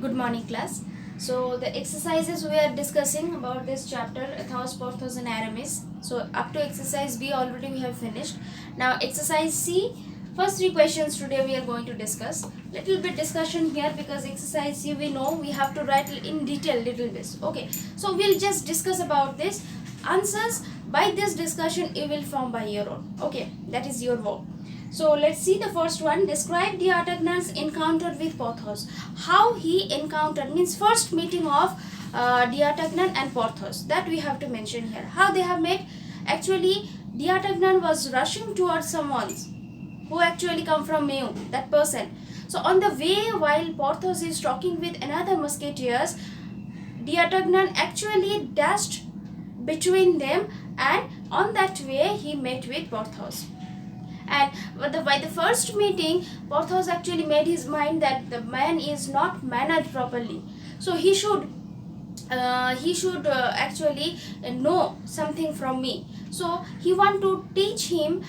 Good morning, class. So the exercises we are discussing about this chapter, Athos, Porthos, and Aramis. So up to exercise B already we have finished. Now exercise C. First three questions today we are going to discuss. Little bit discussion here because exercise C we know we have to write in detail little bit. Okay. So we'll just discuss about this. Answers by this discussion you will form by your own. Okay. That is your work. So let's see the first one. Describe D'Artagnan's encounter with Porthos. How he encountered means first meeting of D'Artagnan and Porthos. That we have to mention here. How they have met. Actually, D'Artagnan was rushing towards someone who actually come from Meaux, that person. So on the way, while Porthos is talking with another musketeers, D'Artagnan actually dashed between them, and on that way he met with Porthos. And by the first meeting, Porthos actually made his mind that the man is not mannered properly. So he should actually know something from me. So he want to teach him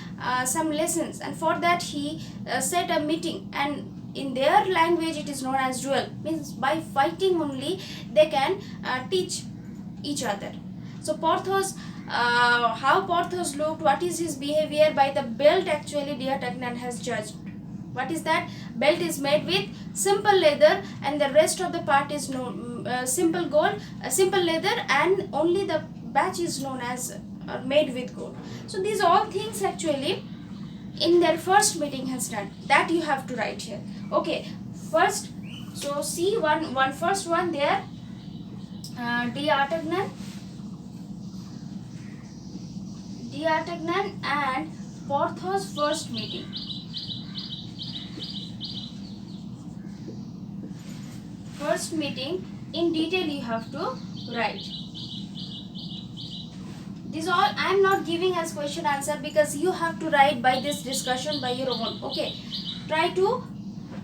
some lessons, and for that he set a meeting, and in their language it is known as duel, means by fighting only they can teach each other. So Porthos, how Porthos looked, what is his behavior, by the belt actually D'Artagnan has judged. What is that? Belt is made with simple leather, and the rest of the part is simple gold, simple leather, and only the badge is known as made with gold. So these all things actually in their first meeting has done. That you have to write here. Okay, first, so see one first one there. D'Artagnan and Porthos first meeting. First meeting in detail you have to write. This all I am not giving as question answer because you have to write by this discussion by your own. Okay, try to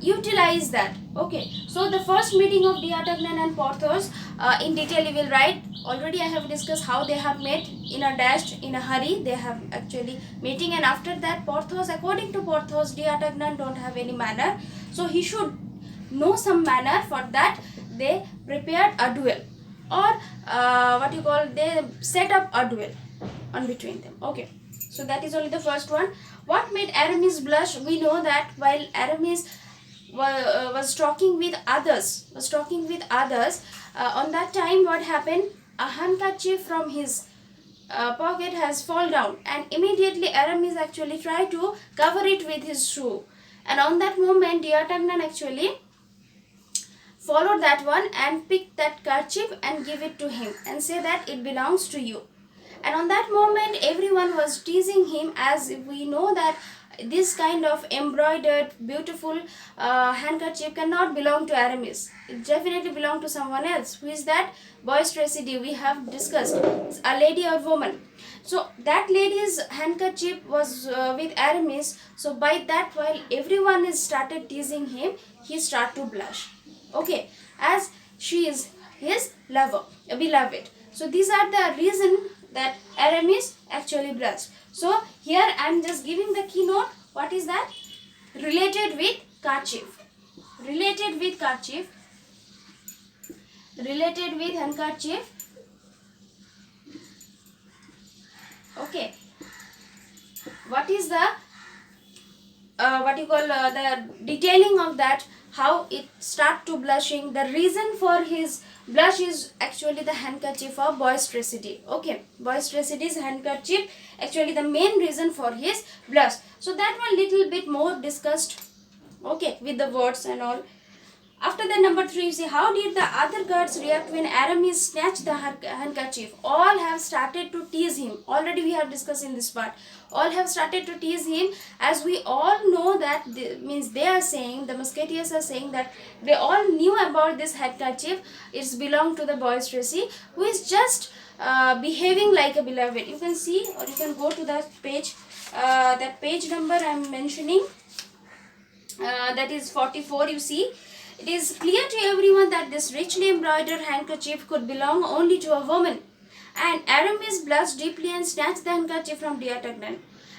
utilize that. Okay, so the first meeting of D'Artagnan and Porthos, in detail you will write. Already I have discussed how they have met in a dash, in a hurry. They have actually meeting, and after that Porthos, according to Porthos, D'Artagnan don't have any manner, so he should know some manner. For that they prepared a duel, or what you call, they set up a duel on between them. Okay, so that is only the first one. What made Aramis blush? We know that while Aramis was talking with others, on that time what happened, a handkerchief from his pocket has fallen down, and immediately Aramis actually tried to cover it with his shoe, and on that moment D'Artagnan actually followed that one and picked that kerchief and give it to him and say that it belongs to you. And on that moment everyone was teasing him, as we know that this kind of embroidered beautiful handkerchief cannot belong to Aramis. It definitely belong to someone else. Who is that? Bois Tracidi, we have discussed. It's a lady or woman. So that lady's handkerchief was with Aramis. So by that, while everyone is started teasing him, he start to blush. Okay, as she is his lover, beloved. So these are the reason that Aramis actually blushed. So here I am just giving the keynote. What is that? Related with kerchief. Related with kerchief. Related with handkerchief. Okay. What is the the detailing of that? How it start to blushing? The reason for his blush is actually the handkerchief of Bois Tracidi. Okay, Bois Tracidi's handkerchief actually the main reason for his blush. So that one little bit more discussed. Okay, with the words and all. After the number 3, you see, how did the other guards react when Aramis snatched the handkerchief? All have started to tease him. Already we have discussed in this part. All have started to tease him, as we all know that means they are saying, the musketeers are saying that they all knew about this handkerchief. It's belonged to the Bois Tracy, who is just behaving like a beloved. You can see, or you can go to that page. That page number I am mentioning. That is 44. You see. It is clear to everyone that this richly embroidered handkerchief could belong only to a woman. And Aramis blushed deeply and snatched the handkerchief from D'Artagnan.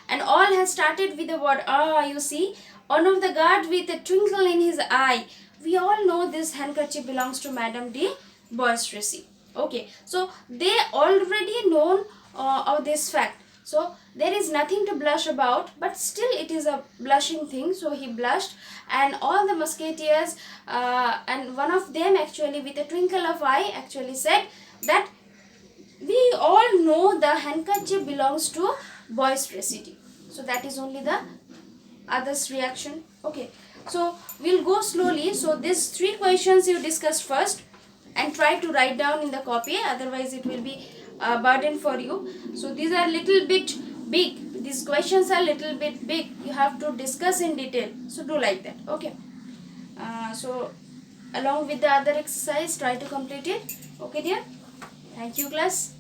And all had started with the word, ah, you see, one of the guard with a twinkle in his eye we all know this handkerchief belongs to Madame de Bois-Tracy. Okay, so they already known of this fact. So there is nothing to blush about, but still it is a blushing thing. So he blushed, and all the musketeers and one of them actually with a twinkle of eye actually said that we all know the handkerchief belongs to Bois-Tracy. So that is only the others reaction. Okay, so we'll go slowly. So these three questions you discuss first and try to write down in the copy, otherwise it will be a burden for you. So these are little bit big, these questions are little bit big, you have to discuss in detail, so do like that. Okay, so along with the other exercise try to complete it. Okay dear, thank you class.